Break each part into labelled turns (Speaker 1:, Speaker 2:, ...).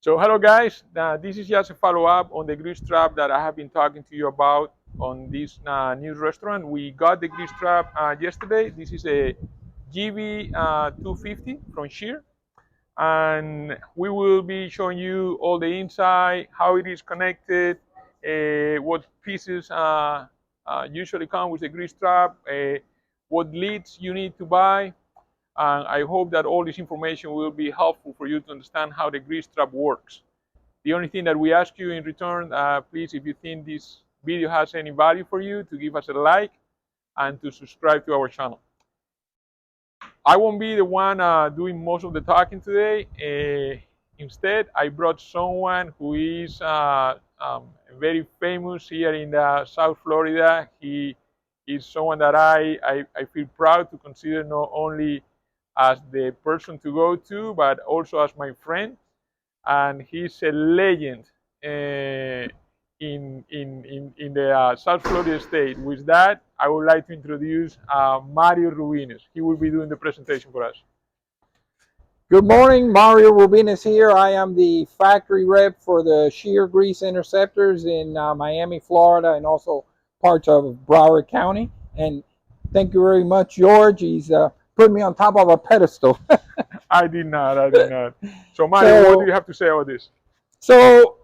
Speaker 1: So hello guys, this is just a follow-up on the grease trap that I have been talking to you about on this new restaurant. We got the grease trap yesterday. This is a GB 250 from SCHIER, and we will be showing you all the inside, how it is connected, what pieces usually come with the grease trap, what leads you need to buy, and I hope that all this information will be helpful for you to understand how the grease trap works. The only thing that we ask you in return, please, if you think this video has any value for you, to give us a like and to subscribe to our channel. I won't be the one doing most of the talking today. Instead, I brought someone who is very famous here in South Florida. He is someone that I feel proud to consider not only as the person to go to, but also as my friend. And he's a legend in the South Florida state. With that, I would like to introduce Mario Rubines. He will be doing the presentation for us.
Speaker 2: Good morning, Mario Rubines here. I am the factory rep for the SCHIER grease interceptors in Miami, Florida, and also parts of Broward County. And thank you very much, George. He's put me on top of a pedestal.
Speaker 1: I did not. So Mario, what do you have to say about this?
Speaker 2: So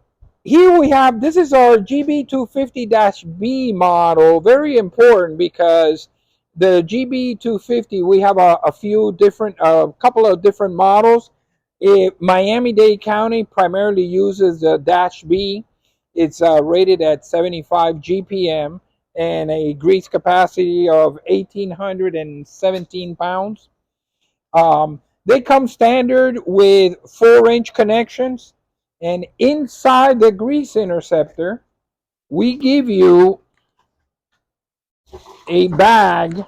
Speaker 2: here we have, this is our GB250-B model. Very important because the GB250, we have a couple of different models. Miami-Dade County primarily uses the -B. It's rated at 75 GPM and a grease capacity of 1,817 pounds. They come standard with 4-inch connections, and inside the grease interceptor, we give you a bag,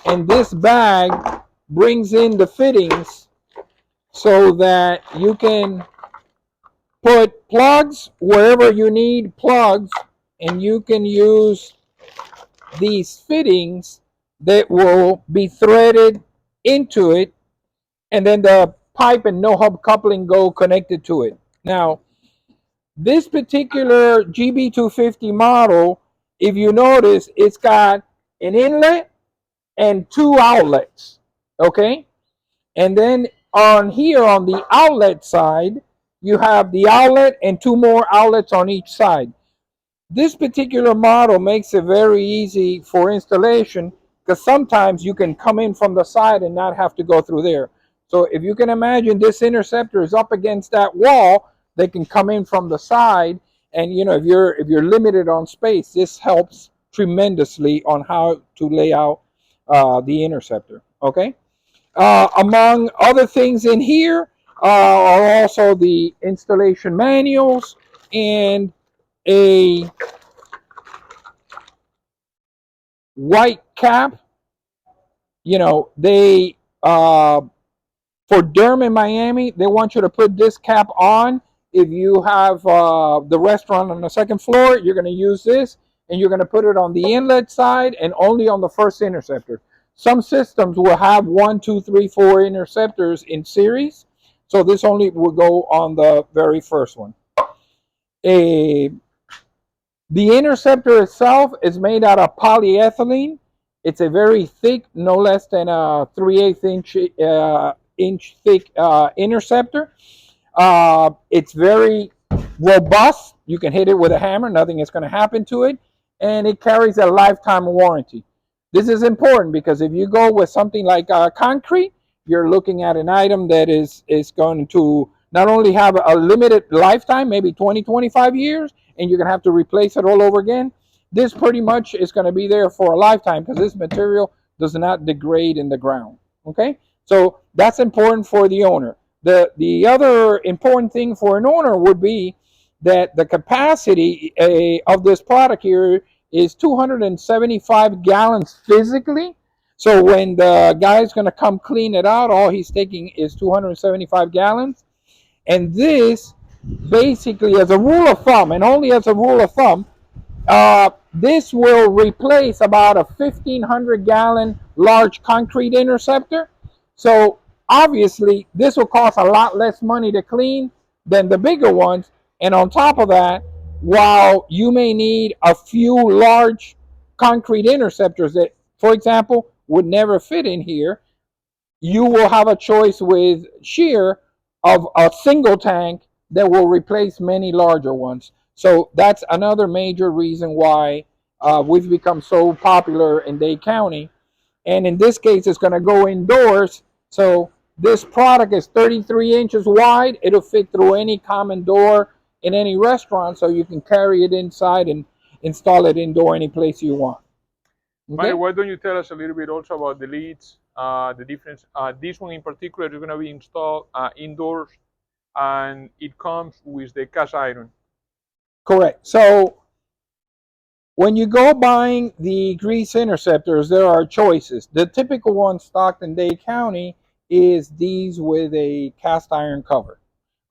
Speaker 2: and this bag brings in the fittings so that you can put plugs wherever you need plugs, and you can use these fittings that will be threaded into it, and then the pipe and no-hub coupling go connected to it. Now, this particular GB250 model, if you notice, it's got an inlet and 2 outlets, okay? And then on here on the outlet side, you have the outlet and 2 more outlets on each side. This particular model makes it very easy for installation because sometimes you can come in from the side and not have to go through there. So if you can imagine, this interceptor is up against that wall, they can come in from the side, and you know, if you're limited on space, this helps tremendously on how to lay out the interceptor. Okay. Among other things in here are also the installation manuals and a white cap. You know, they for DERM in Miami, they want you to put this cap on. If you have the restaurant on the second floor, you're going to use this, and you're going to put it on the inlet side and only on the first interceptor. Some systems will have 1, 2, 3, 4 interceptors in series, so this only will go on the very first one. The interceptor itself is made out of polyethylene. It's a very thick, no less than a 3/8 inch thick interceptor. It's very robust. You can hit it with a hammer, nothing is going to happen to it, and it carries a lifetime warranty. This is important because if you go with something like concrete, you're looking at an item that is going to not only have a limited lifetime, maybe 20, 25 years, and you're going to have to replace it all over again. This pretty much is going to be there for a lifetime because this material does not degrade in the ground. Okay, so that's important for the owner. The other important thing for an owner would be that the capacity of this product here is 275 gallons physically. So when the guy's going to come clean it out, all he's taking is 275 gallons. And this, basically, as a rule of thumb, and only as a rule of thumb, this will replace about a 1,500 gallon large concrete interceptor. So obviously, this will cost a lot less money to clean than the bigger ones. And on top of that, while you may need a few large concrete interceptors that, for example, would never fit in here, you will have a choice with SCHIER of a single tank that will replace many larger ones. So that's another major reason why we've become so popular in Dade County. And in this case, it's going to go indoors. So this product is 33 inches wide. It'll fit through any common door in any restaurant, so you can carry it inside and install it indoor any place you want. Okay?
Speaker 1: Mario, why don't you tell us a little bit also about the leads, the difference? This one in particular is going to be installed indoors, and it comes with the cast iron.
Speaker 2: Correct. So when you go buying the grease interceptors, there are choices. The typical one stocked in Dade County is these with a cast iron cover.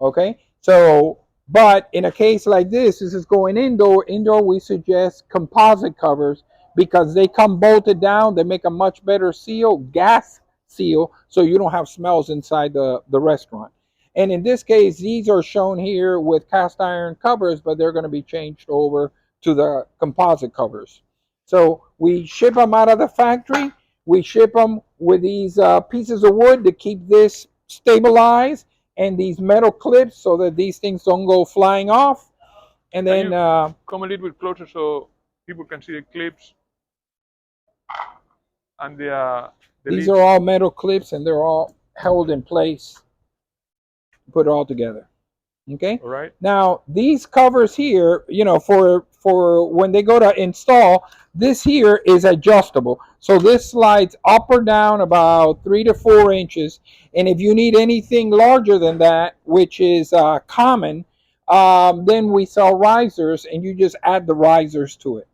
Speaker 2: Okay, so but in a case like this is going indoor. Indoor, we suggest composite covers because they come bolted down. They make a much better seal, gas seal, so you don't have smells inside the restaurant. And in this case, these are shown here with cast iron covers, but they're going to be changed over to the composite covers. So we ship them out of the factory. We ship them with these pieces of wood to keep this stabilized, and these metal clips so that these things don't go flying off. And then
Speaker 1: come a little bit closer so people can see the clips and
Speaker 2: these are all metal clips, and they're all held in place. Put it all together. Okay.
Speaker 1: All right.
Speaker 2: Now these covers here, for when they go to install, this here is adjustable. So this slides up or down about 3 to 4 inches. And if you need anything larger than that, which is common, then we sell risers, and you just add the risers to it.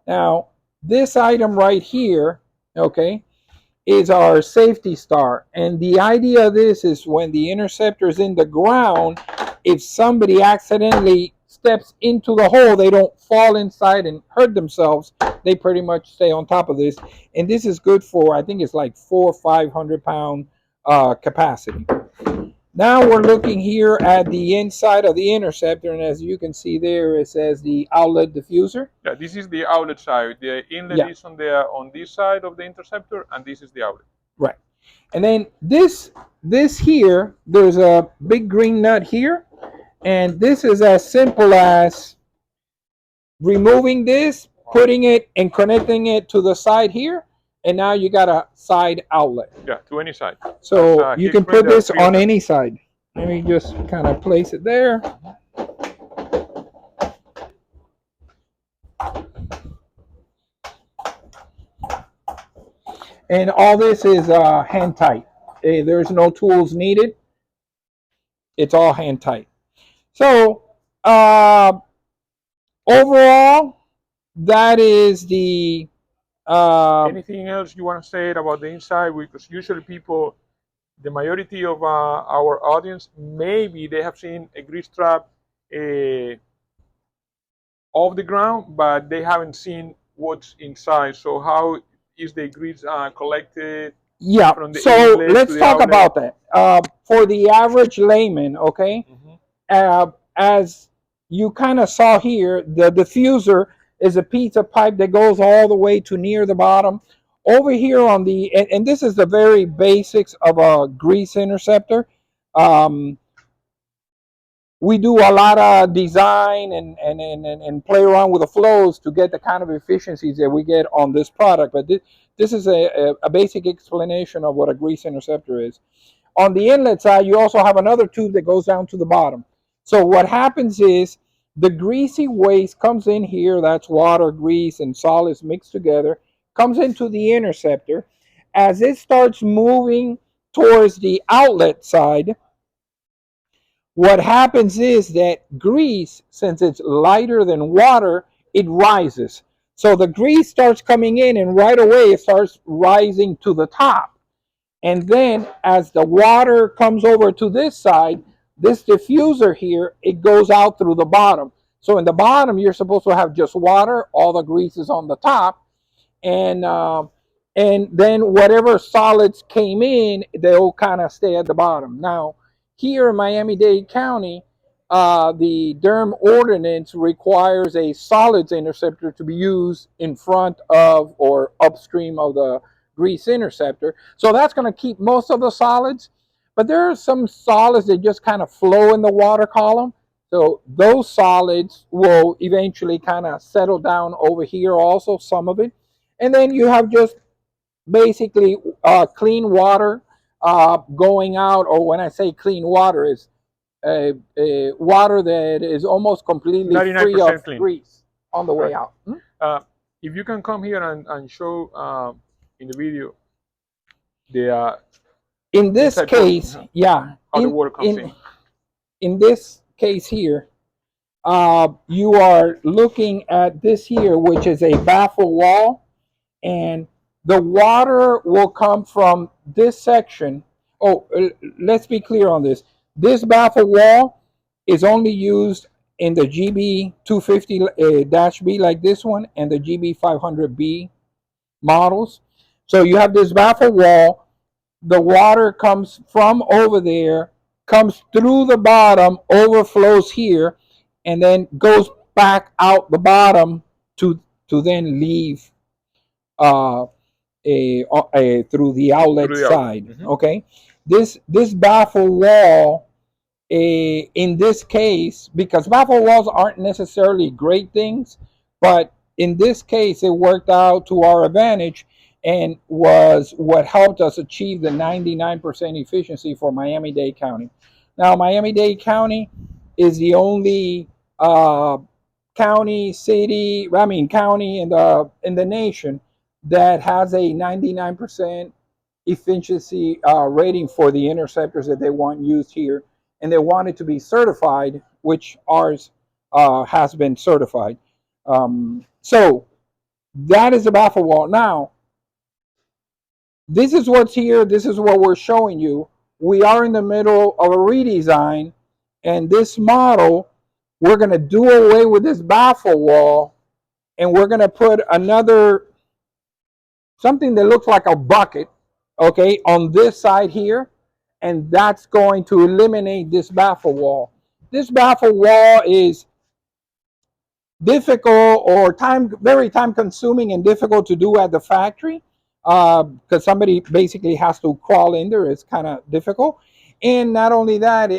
Speaker 2: Now this item right here, okay, is our safety star. And the idea of this is when the interceptor is in the ground, if somebody accidentally steps into the hole, they don't fall inside and hurt themselves. They pretty much stay on top of this. And this is good for, I think it's like 400 or 500 pound capacity. Now we're looking here at the inside of the interceptor, and as you can see there, it says the outlet diffuser.
Speaker 1: Yeah, this is the outlet side. The inlet is on this side of the interceptor, and this is the outlet.
Speaker 2: Right. And then this here, there's a big green nut here, and this is as simple as removing this, putting it and connecting it to the side here, and now you got a side outlet.
Speaker 1: Yeah, to any side.
Speaker 2: So you can put this on any side. Let me just kind of place it there. And all this is hand tight. There's no tools needed. It's all hand tight. So overall, that is the
Speaker 1: anything else you want to say about the inside? Because usually people, the majority of our audience, maybe they have seen a grease trap off the ground, but they haven't seen what's inside. So how is the grease collected?
Speaker 2: Yeah, so let's talk about that. For the average layman, okay, as you kind of saw here, the diffuser is a piece of pipe that goes all the way to near the bottom. Over here on the, and this is the very basics of a grease interceptor. We do a lot of design and play around with the flows to get the kind of efficiencies that we get on this product. But this is a basic explanation of what a grease interceptor is. On the inlet side, you also have another tube that goes down to the bottom. So what happens is the greasy waste comes in here. That's water, grease, and solids mixed together. Comes into the interceptor. As it starts moving towards the outlet side, what happens is that grease, since it's lighter than water, it rises. So the grease starts coming in, and right away it starts rising to the top. And then as the water comes over to this side, this diffuser here, it goes out through the bottom. So in the bottom, you're supposed to have just water. All the grease is on the top. And then whatever solids came in, they'll kind of stay at the bottom. Now, here in Miami-Dade County, the DERM ordinance requires a solids interceptor to be used in front of or upstream of the grease interceptor. So that's going to keep most of the solids, but there are some solids that just kind of flow in the water column. So those solids will eventually kind of settle down over here also, some of it. And then you have just basically clean water going out, or when I say clean water, is water that is almost completely free of
Speaker 1: clean.
Speaker 2: grease on the way
Speaker 1: Right.
Speaker 2: out.
Speaker 1: If you can come here and show in the video the
Speaker 2: In this
Speaker 1: inside
Speaker 2: case,
Speaker 1: portion,
Speaker 2: yeah,
Speaker 1: how the water comes
Speaker 2: in this case here, you are looking at this here, which is a baffle wall, and the water will come from this section. Oh, let's be clear on this. This baffle wall is only used in the GB 250-B like this one and the GB 500B models. So you have this baffle wall. The water comes from over there, comes through the bottom, overflows here, and then goes back out the bottom to then leave uh, through the outlet side.
Speaker 1: Mm-hmm.
Speaker 2: Okay, this baffle wall, in this case, because baffle walls aren't necessarily great things, but in this case it worked out to our advantage and was what helped us achieve the 99% efficiency for Miami-Dade County. Now, Miami-Dade County is the only county in the nation that has a 99% efficiency rating for the interceptors that they want used here, and they want it to be certified, which ours has been certified. So that is the baffle wall. Now, this is what's here. This is what we're showing you. We are in the middle of a redesign, and this model, we're going to do away with this baffle wall, and we're going to put another, something that looks like a bucket, okay, on this side here, and that's going to eliminate this baffle wall. This baffle wall is difficult or very time consuming and difficult to do at the factory because somebody basically has to crawl in there. It's kind of difficult. And not only that,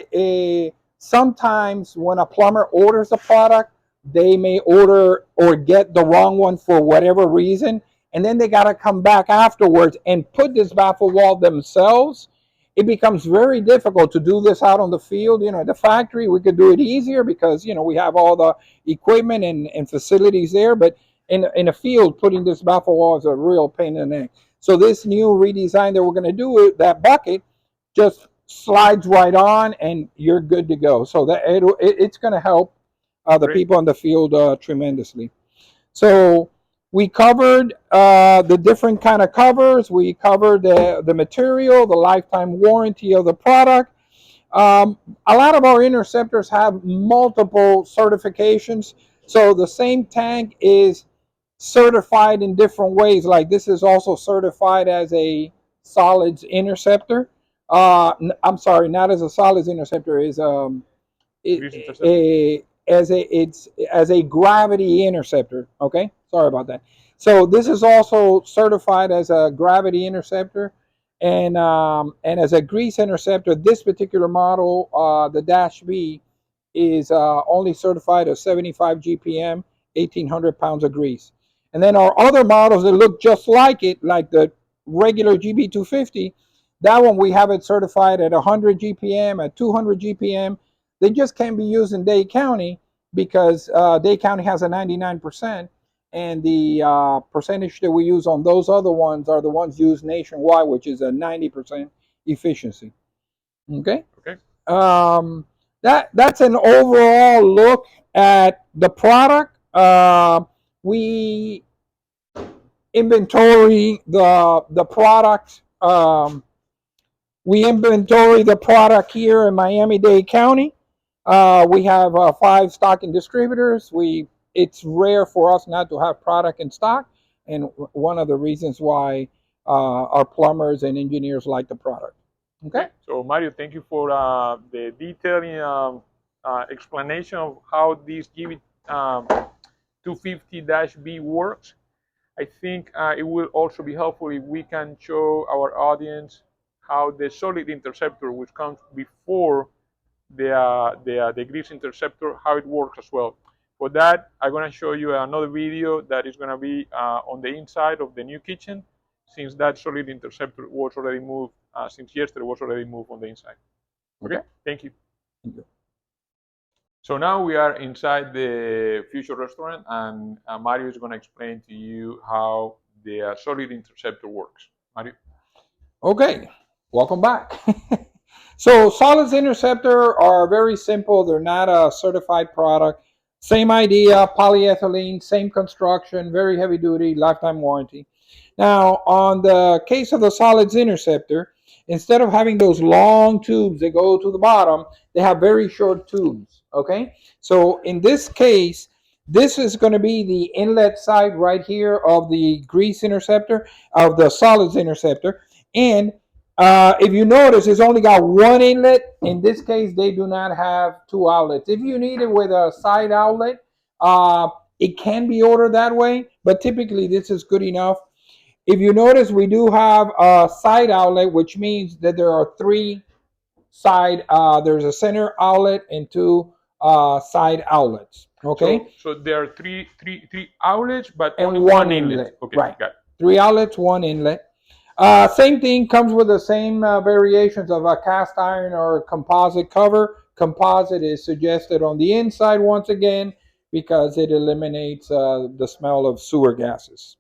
Speaker 2: sometimes when a plumber orders a product, they may order or get the wrong one for whatever reason, and then they got to come back afterwards and put this baffle wall themselves. It becomes very difficult to do this out on the field. At the factory, we could do it easier because, we have all the equipment and facilities there. But in a field, putting this baffle wall is a real pain in the neck. So this new redesign that we're going to do, that bucket just slides right on and you're good to go. So that it's going to help the people in the field tremendously. So we covered the different kind of covers. We covered the material, the lifetime warranty of the product. A lot of our interceptors have multiple certifications. So the same tank is certified in different ways. Like this is also certified as a solids interceptor. I'm sorry, not as a solids interceptor. Is as a gravity interceptor. Okay, sorry about that. So this is also certified as a gravity interceptor, and as a grease interceptor. This particular model, the Dash B, is only certified as 75 GPM, 1,800 pounds of grease. And then our other models that look just like it, like the regular GB250, that one we have it certified at 100 GPM, at 200 GPM. They just can't be used in Dade County because Dade County has a 99%, and the percentage that we use on those other ones are the ones used nationwide, which is a 90% efficiency. Okay.
Speaker 1: Okay.
Speaker 2: That's an overall look at the product. We inventory the product. We inventory the product here in Miami-Dade County. We have 5 stocking distributors. It's rare for us not to have product in stock, and one of the reasons why our plumbers and engineers like the product. Okay.
Speaker 1: So Mario, thank you for the detailing explanation of how this GB 250-B works, I think it will also be helpful if we can show our audience how the solid interceptor, which comes before the grease interceptor, how it works as well. For that, I'm going to show you another video that is going to be on the inside of the new kitchen, since that solid interceptor was already moved, since yesterday was already moved on the inside. Okay, thank you.
Speaker 2: Thank you.
Speaker 1: So now we are inside the Future restaurant, and Mario is going to explain to you how the solid interceptor works. Mario?
Speaker 2: Okay, welcome back. So solids interceptor are very simple. They're not a certified product. Same idea, polyethylene, same construction, very heavy duty, lifetime warranty. Now, on the case of the solids interceptor, instead of having those long tubes that go to the bottom, they have very short tubes, okay? So in this case, this is going to be the inlet side right here of the grease interceptor, of the solids interceptor. And if you notice, it's only got one inlet. In this case, they do not have two outlets. If you need it with a side outlet, it can be ordered that way, but typically this is good enough. If you notice, we do have a side outlet, which means that there are three there's a center outlet and two side outlets. Okay.
Speaker 1: So there are three outlets, but
Speaker 2: and
Speaker 1: only
Speaker 2: one inlet.
Speaker 1: Okay,
Speaker 2: Right.
Speaker 1: got it.
Speaker 2: 3 outlets, 1 inlet. Same thing, comes with the same variations of a cast iron or a composite cover. Composite is suggested on the inside once again because it eliminates the smell of sewer gases.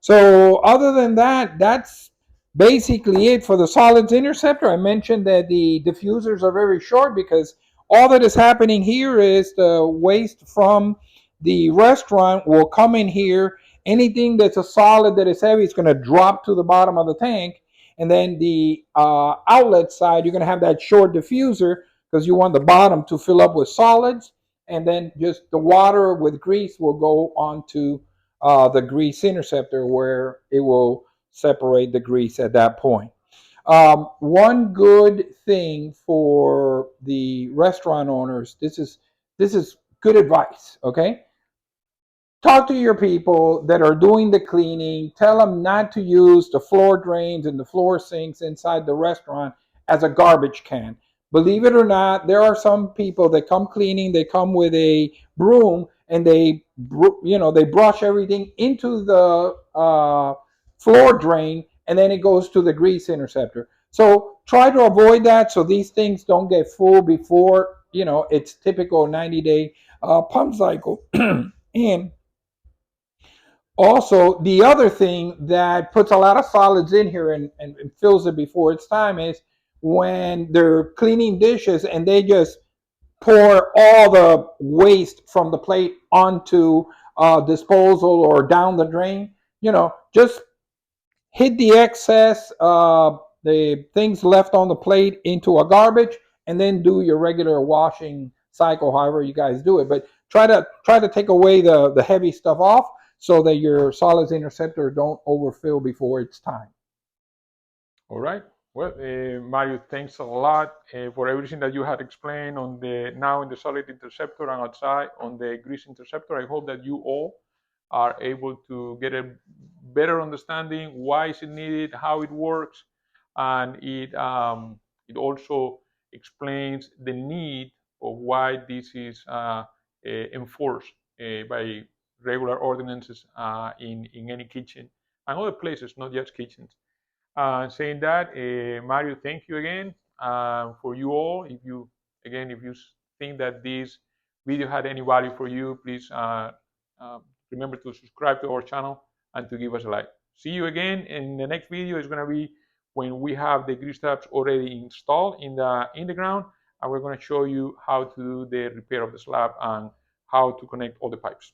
Speaker 2: So other than that, that's basically it for the solids interceptor. I mentioned that the diffusers are very short because all that is happening here is the waste from the restaurant will come in here. Anything that's a solid that is heavy is going to drop to the bottom of the tank. And then the outlet side, you're going to have that short diffuser because you want the bottom to fill up with solids. And then just the water with grease will go onto the grease interceptor where it will separate the grease at that point. One good thing for the restaurant owners, this is good advice, okay? Talk to your people that are doing the cleaning. Tell them not to use the floor drains and the floor sinks inside the restaurant as a garbage can. Believe it or not, there are some people that come cleaning, they come with a broom and they brush everything into the floor drain, and then it goes to the grease interceptor. So try to avoid that so these things don't get full before it's typical 90-day pump cycle. And also, the other thing that puts a lot of solids in here and fills it before it's time is when they're cleaning dishes and they just pour all the waste from the plate onto disposal or down the drain. Just hit the excess, the things left on the plate into a garbage, and then do your regular washing cycle, however you guys do it. But try to take away the heavy stuff off so that your solids interceptor don't overfill before it's time.
Speaker 1: All right. Well, Mario, thanks a lot for everything that you had explained on now in the solid interceptor and outside on the grease interceptor. I hope that you all are able to get a better understanding why is it needed, how it works, and it also explains the need of why this is enforced by regular ordinances in any kitchen and other places, not just kitchens. Saying that, Mario, thank you again for you all. If you think that this video had any value for you, please remember to subscribe to our channel and to give us a like. See you again in the next video. Is going to be when we have the grease traps already installed in the ground, and we're going to show you how to do the repair of the slab and how to connect all the pipes.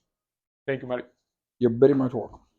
Speaker 1: Thank you, Mario.
Speaker 2: You're very much welcome.